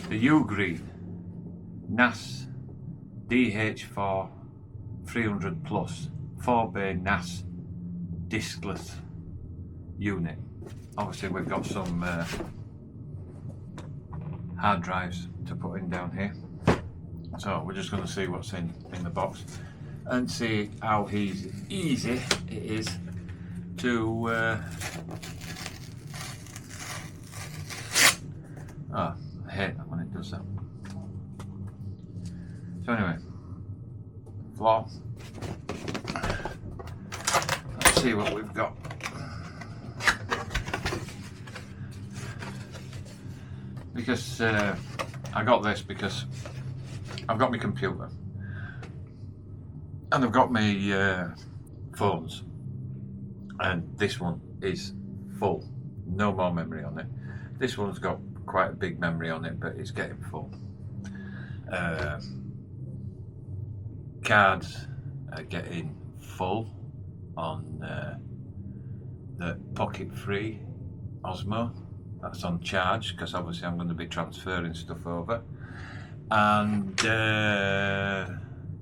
the Ugreen Nas Dh4300 Plus 4-bay NAS diskless unit. Obviously we've got some hard drives to put in down here, so we're just going to see what's in the box and see how easy it is to I hate that when it does that. So anyway, floor. Let's see what we've got. Because I got this because I've got my computer and I've got my phones, and this one is full, no more memory on it. This one's got quite a big memory on it, but it's getting full. Cards are getting full on the pocket free Osmo. That's on charge because obviously I'm going to be transferring stuff over, and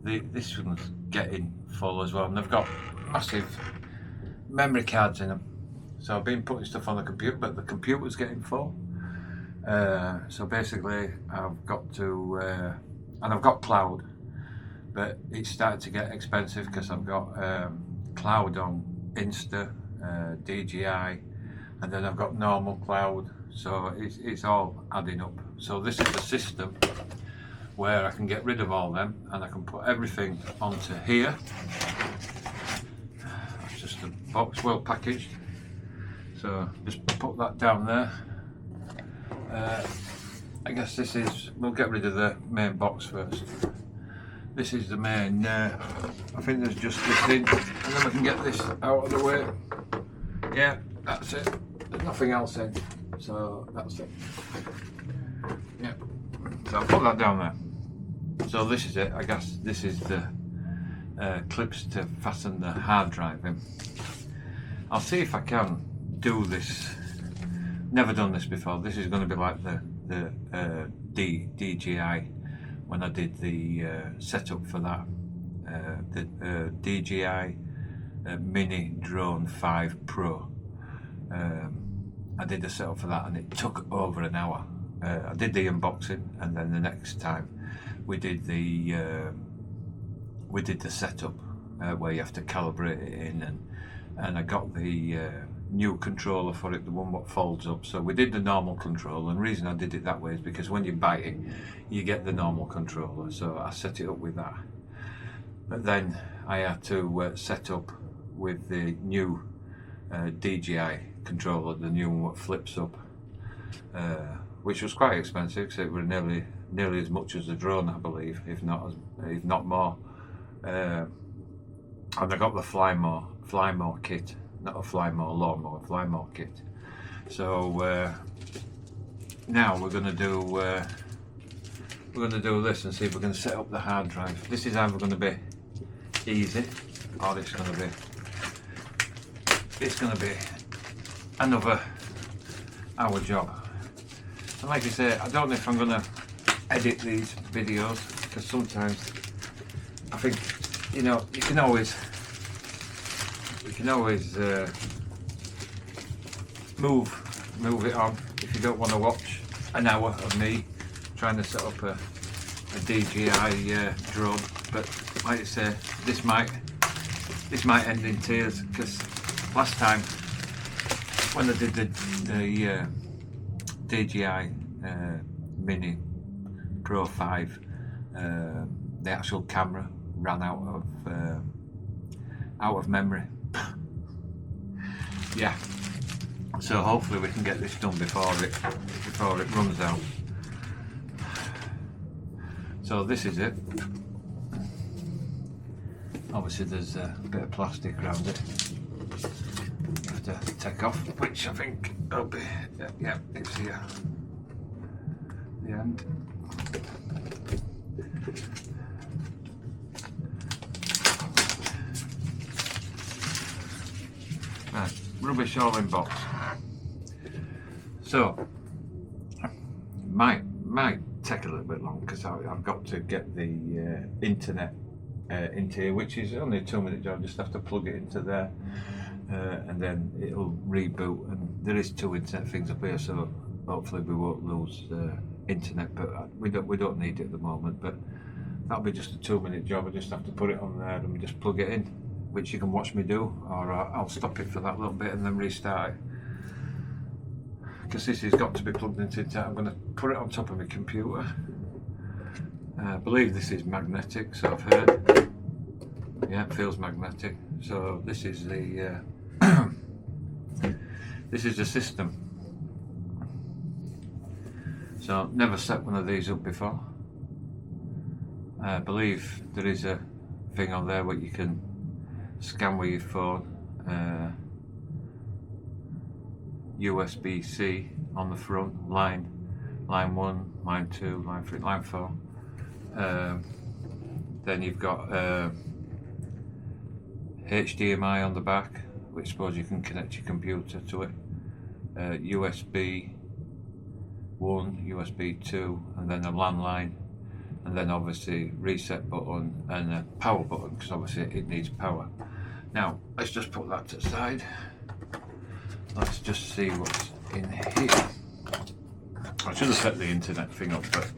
this one's getting full as well, and they've got massive memory cards in them. So I've been putting stuff on the computer, but the computer's getting full. So basically I've got to, and I've got cloud, but it's started to get expensive because I've got cloud on Insta, DJI, and then I've got normal cloud, so it's all adding up. So this is a system where I can get rid of all them and I can put everything onto here. It's just a box, well packaged, so just put that down there. I guess this is, we'll get rid of the main box first. This is the main, I think there's just this in, and then we can get this out of the way. Yeah, that's it. There's nothing else in, so that's it. Yeah, so I'll put that down there. So this is it. I guess this is the clips to fasten the hard drive in. I'll see if I can do this. Never done this before. This is going to be like the DJI when I did the setup for that. The DJI Mini Drone 5 Pro. I did the setup for that and it took over an hour. I did the unboxing, and then the next time we did the setup where you have to calibrate it in, and I got the new controller for it, the one that folds up. So we did the normal controller, and the reason I did it that way is because when you buy it you get the normal controller, so I set it up with that. But then I had to set up with the new DJI controller, the new one that flips up, which was quite expensive because it was nearly as much as the drone, I believe, if not more. And I got the Fly More kit, not a Fly More lawnmower, Fly More kit. So now we're going to do this and see if we can set up the hard drive. This is either going to be easy, or it's going to be another hour job. And like I say, I don't know if I'm going to edit these videos, because sometimes I think, you know, you can always move it on if you don't want to watch an hour of me trying to set up a DJI drone. But like I say, this might end in tears, because last time when I did the DJI Mini Pro 5, the actual camera ran out of memory. Yeah, so hopefully we can get this done before it runs out. So this is it. Obviously there's a bit of plastic around it you have to take off, which I think will be, yeah, it's here, the end. Right, rubbish all in box. So might take a little bit long because I've got to get the internet into here, which is only a 2-minute job. I just have to plug it into there, and then it'll reboot. And there is 2 internet things up here, so hopefully we won't lose internet. But we don't need it at the moment. But that'll be just a 2-minute job. I just have to put it on there and just plug it in, which you can watch me do, or I'll stop it for that little bit and then restart it. Because this has got to be plugged into it. I'm going to put it on top of my computer. I believe this is magnetic, so I've heard. Yeah, it feels magnetic. So this is the this is the system. So I've never set one of these up before. I believe there is a thing on there where you can scan with your phone. USB-C on the front, line 1, line 2, line 3, line 4. Then you've got HDMI on the back, which I suppose you can connect your computer to it. USB 1, USB 2, and then a landline, and then obviously reset button and a power button, because obviously it needs power. Now let's just put that to the side. Let's just see what's in here. I should have set the internet thing up, but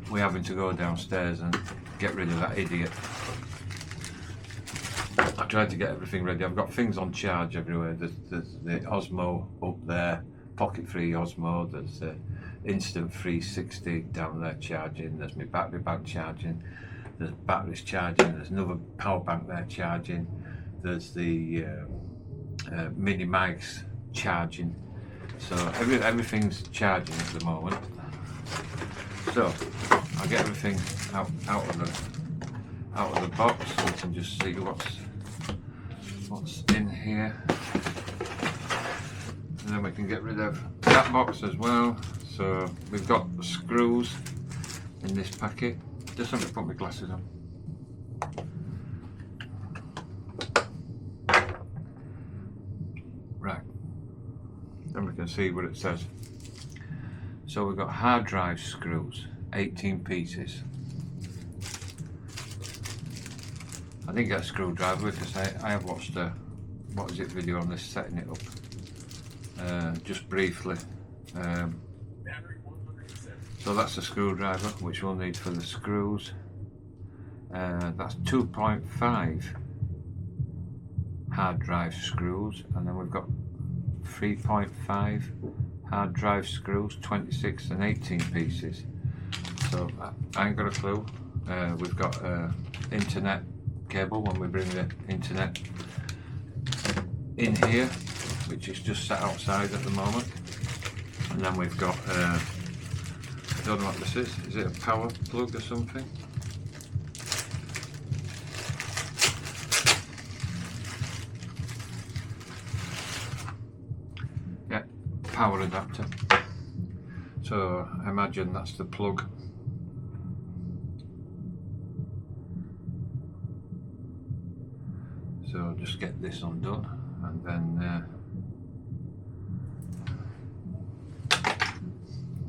we're having to go downstairs and get rid of that idiot. I tried to get everything ready. I've got things on charge everywhere. There's the Osmo up there, pocket free Osmo. There's the instant 360 down there charging. There's my battery bank charging. There's batteries charging. There's another power bank there charging. There's the mini mics charging. So everything's charging at the moment. So I'll get everything out of the box so we can just see what's in here, and then we can get rid of that box as well. So we've got the screws in this packet. Just let me put my glasses on. Right, then we can see what it says. So we've got hard drive screws, 18 pieces. I didn't get a screwdriver because I have watched a video on this setting it up just briefly. So that's a screwdriver which we'll need for the screws. That's 2.5 hard drive screws, and then we've got 3.5 hard drive screws, 26 and 18 pieces. So I ain't got a clue. We've got internet cable when we bring the internet in here, which is just sat outside at the moment. And then we've got I don't know what this is. Is it a power plug or something? Yeah, power adapter. So I imagine that's the plug. So just get this undone, and then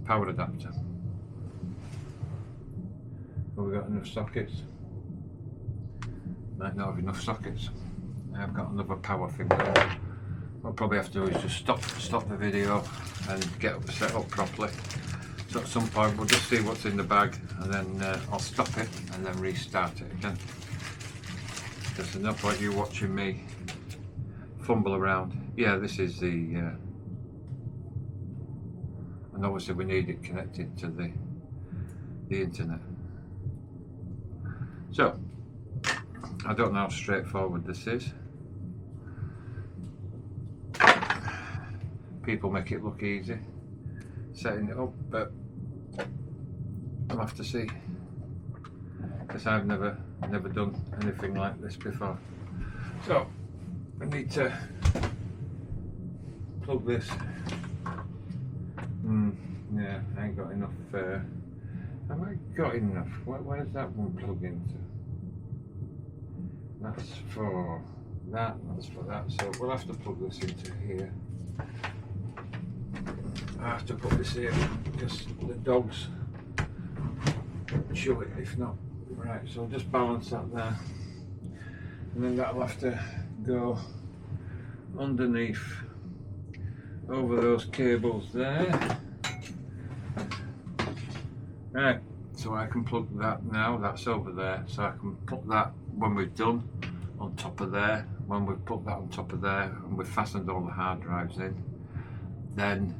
power adapter. Have we got enough sockets? Might not have enough sockets. I've got another power thing there. What I'll probably have to do is just stop the video and get set up properly. So at some point we'll just see what's in the bag, and then I'll stop it and then restart it again. There's no point you watching me fumble around. Yeah, this is the and obviously we need it connected to the internet. So I don't know how straightforward this is. People make it look easy setting it up, but I'll have to see, because I've never done anything like this before. So we need to plug this. Yeah, I ain't got enough. Have I got enough? Where's that one plug into? That's for that, that's for that. So we'll have to plug this into here. I have to put this here because the dogs chew it if not. Right, so I'll just balance that there, and then that'll have to go underneath over those cables there. Right, so I can plug that now, that's over there, so I can put that when we're done on top of there. When we've put that on top of there and we've fastened all the hard drives in, then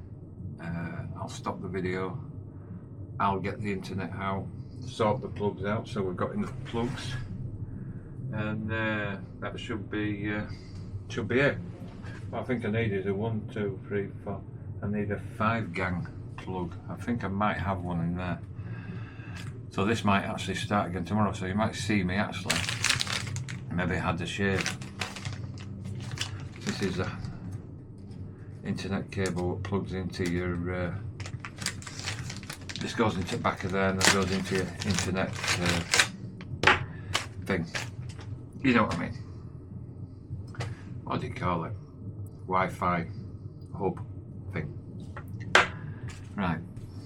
I'll stop the video, I'll get the internet out, sort the plugs out so we've got enough plugs, and that should be it. What I think I need is a 1, 2, 3, 4, I need a 5-gang plug. I think I might have one in there. So this might actually start again tomorrow, so you might see me actually maybe had a shave. This is a internet cable that plugs into your this goes into the back of there and then goes into your internet thing. You know what I mean? What do you call it? Wi-Fi hub thing. Right,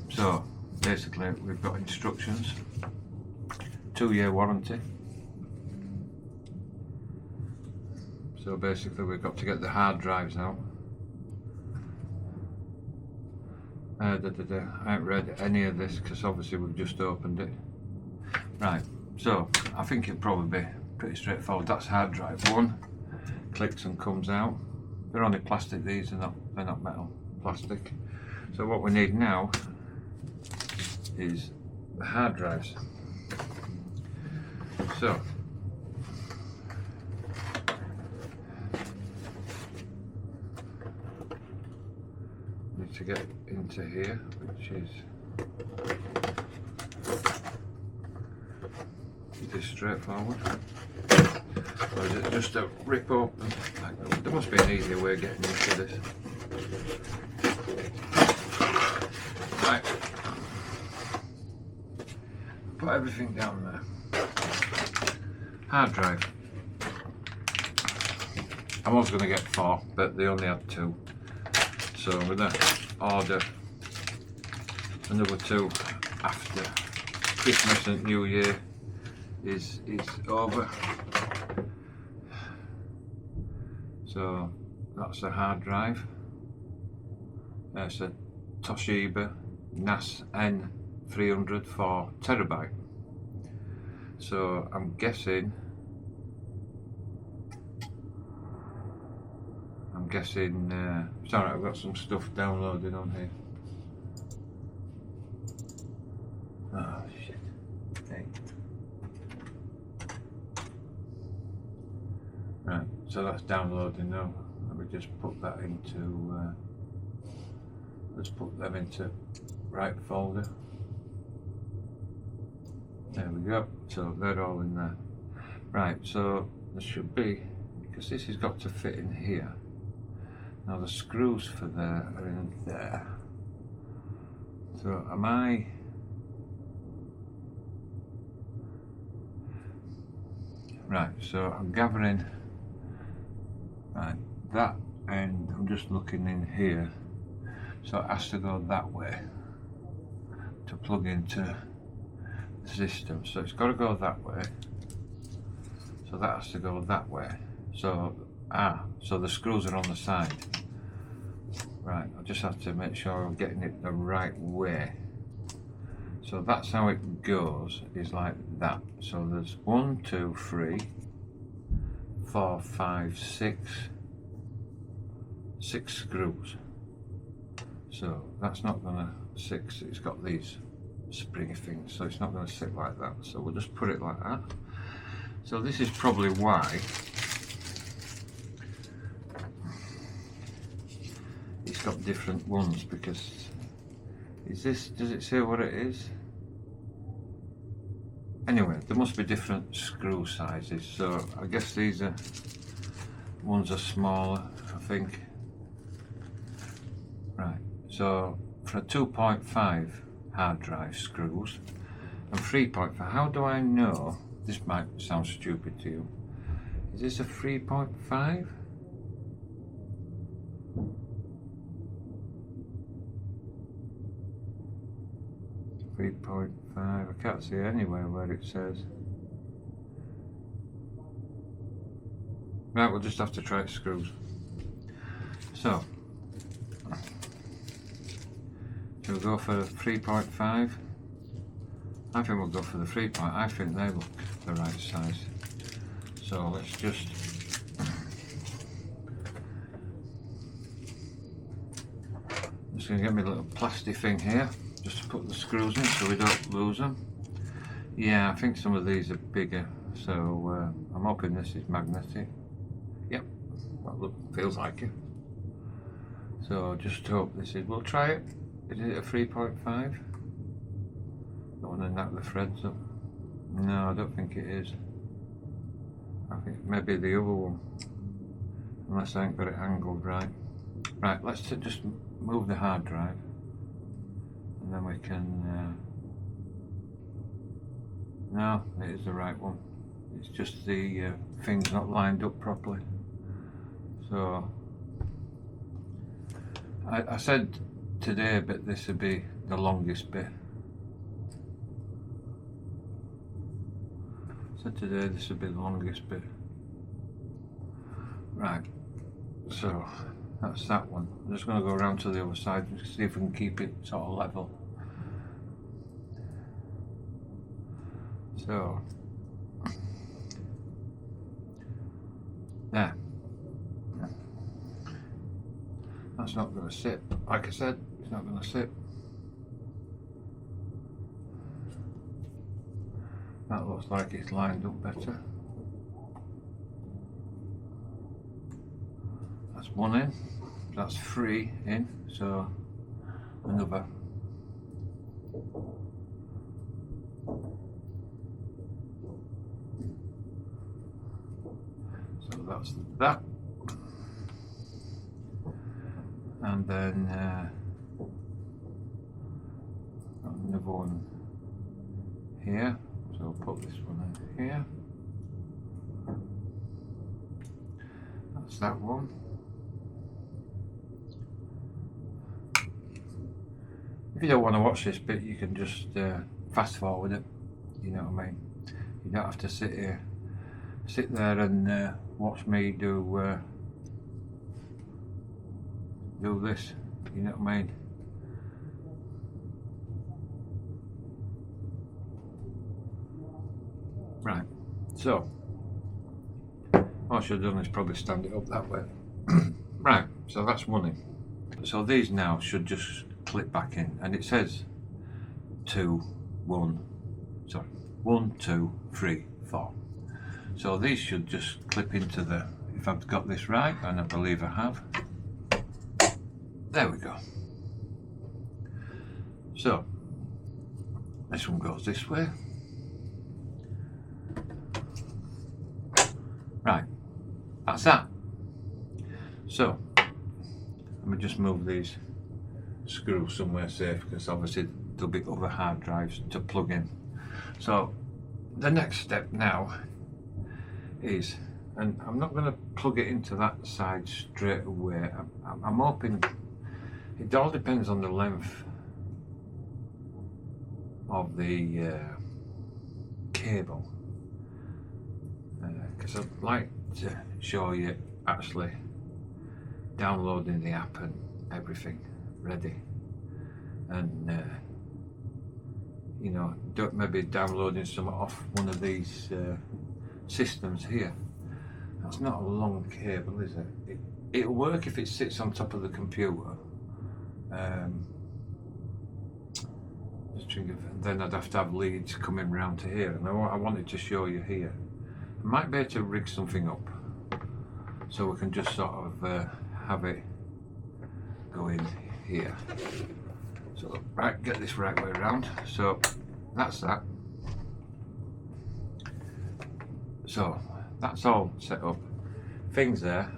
so basically we've got instructions, 2-year warranty. So basically we've got to get the hard drives out. I haven't read any of this because obviously we've just opened it. Right, so I think it'll probably be pretty straightforward. That's hard drive 1, clicks and comes out. They're only plastic, these are they're not metal, plastic. So what we need now is the hard drives. So need to get into here, which is straightforward. Or is it just a rip open? There must be an easier way of getting into this. Right. Put everything down there. Hard drive. I was going to get 4, but they only had 2. So I'm going to order another 2 after Christmas and New Year is over. So that's a hard drive. That's a Toshiba NAS Dh4300 4TB. So I'm guessing sorry, I've got some stuff downloaded on here. Oh shit. Hey. Right, so that's downloading now. Let me just put that into let's put them into right folder. There we go. So they're all in there. Right, so there should be, because this has got to fit in here. Now the screws for there are in there. So am I? Right, so I'm gathering, right, that end, I'm just looking in here. So it has to go that way to plug into the system. So it's got to go that way. So that has to go that way. So, so the screws are on the side. Right, I just have to make sure I'm getting it the right way. So that's how it goes, is like that. So there's 1, 2, 3, 4, 5, 6 screws. So that's not gonna 6, it's got these springy things, so it's not gonna sit like that. So we'll just put it like that. So this is probably why it's got different ones, because is this, does it say what it is? Anyway, there must be different screw sizes, so I guess these are, ones are smaller, I think. Right, so for a 2.5 hard drive screws and 3.5, how do I know? This might sound stupid to you. Is this a 3.5? 3.5. I can't see anywhere where it says. Right, we'll just have to try it screws. So, shall we go for 3.5? I think we'll go for the 3. I think they look the right size. So let's just going to get me a little plastic thing here just to put the screws in so we don't lose them. Yeah, I think some of these are bigger, so I'm hoping this is magnetic. Yep, well, look, feels like it. So just hope this is, we'll try it. Is it a 3.5? Don't want to knock the threads up. No, I don't think it is. I think maybe the other one, unless I ain't got it angled right. Right, let's just move the hard drive and then we can no, it is the right one. It's just the thing's not lined up properly. So I said today, but this would be the longest bit. So today this would be the longest bit. Right, so that's that one. I'm just going to go around to the other side and see if we can keep it sort of level. So there. That's not going to sit. Like I said, it's not going to sit. That looks like it's lined up better. That's one in, that's 3 in, so another. So that's that. And then another one here. So I'll put this one in here. That's that one. If you don't want to watch this bit, you can just fast forward it. You know what I mean? You don't have to sit there and watch me do this. You know what I mean? Right, so what I should have done is probably stand it up that way. Right, so that's one in. So these now should just clip back in, and it says 2, 1, 2, 3, 4. So these should just clip into the, if I've got this right, and I believe I have. There we go. So this one goes this way. Right, that's that. So let me just move these screws somewhere safe, because obviously there'll be other hard drives to plug in. So the next step now is, and I'm not going to plug it into that side straight away. I'm hoping, it all depends on the length of the cable, because I'd like to show you actually downloading the app and everything ready, and you know, don't maybe downloading some off one of these systems here. That's not a long cable, is it? It'll work if it sits on top of the computer. Then I'd have to have leads coming round to here, and I wanted to show you here. I might be able to rig something up so we can just sort of have it go in here. So right, get this right way around. So that's that. So that's all set up. Things there.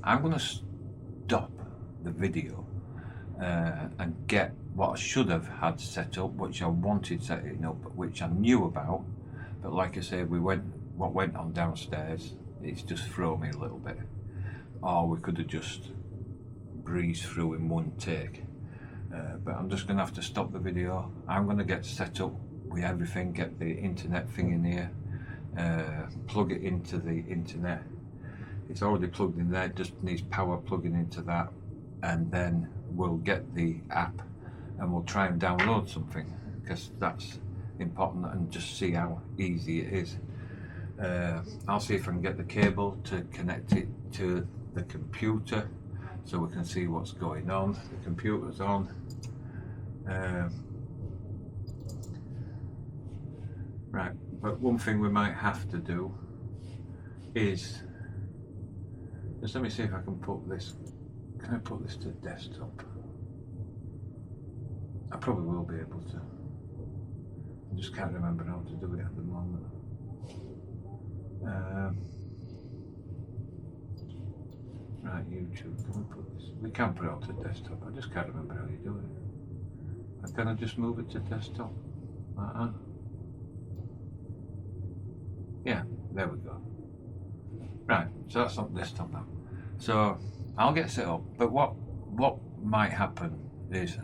I'm going to stop the video and get what I should have had set up, which I wanted setting up, which I knew about, but like I said, what went on downstairs, it's just thrown me a little bit. Or we could have just breezed through in one take. but I'm just going to have to stop the video. I'm going to get set up with everything, get the internet thing in here, plug it into the internet. It's already plugged in there, it just needs power plugging into that, and then we'll get the app and we'll try and download something, because that's important, and just see how easy it is. I'll see if I can get the cable to connect it to the computer so we can see what's going on. The computer's on. Right, but one thing we might have to do is, just let me see if I can put this, can I put this to desktop? I probably will be able to. I just can't remember how to do it at the moment. Right, YouTube, can we put this? We can put it onto desktop, I just can't remember how you do it. Can I just move it to desktop? Yeah, there we go. Right, so that's on desktop now. So I'll get set up, but what might happen is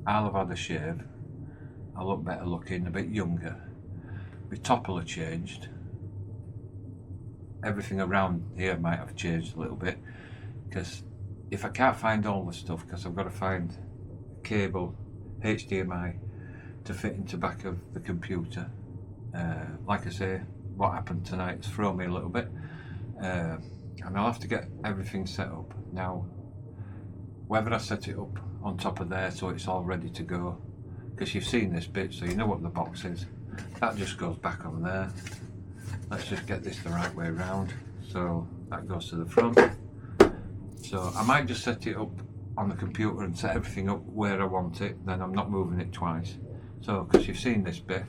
I'll have had a shave, I'll look better looking, a bit younger, my top will have changed, everything around here might have changed a little bit, because if I can't find all the stuff, because I've got to find a cable, HDMI, to fit into the back of the computer. Like I say, what happened tonight has thrown me a little bit, and I'll have to get everything set up. Now, whether I set it up on top of there so it's all ready to go, because you've seen this bit so you know what the box is, that just goes back on there. Let's just get this the right way around, so that goes to the front. So I might just set it up on the computer and set everything up where I want it, then I'm not moving it twice. So, because you've seen this bit,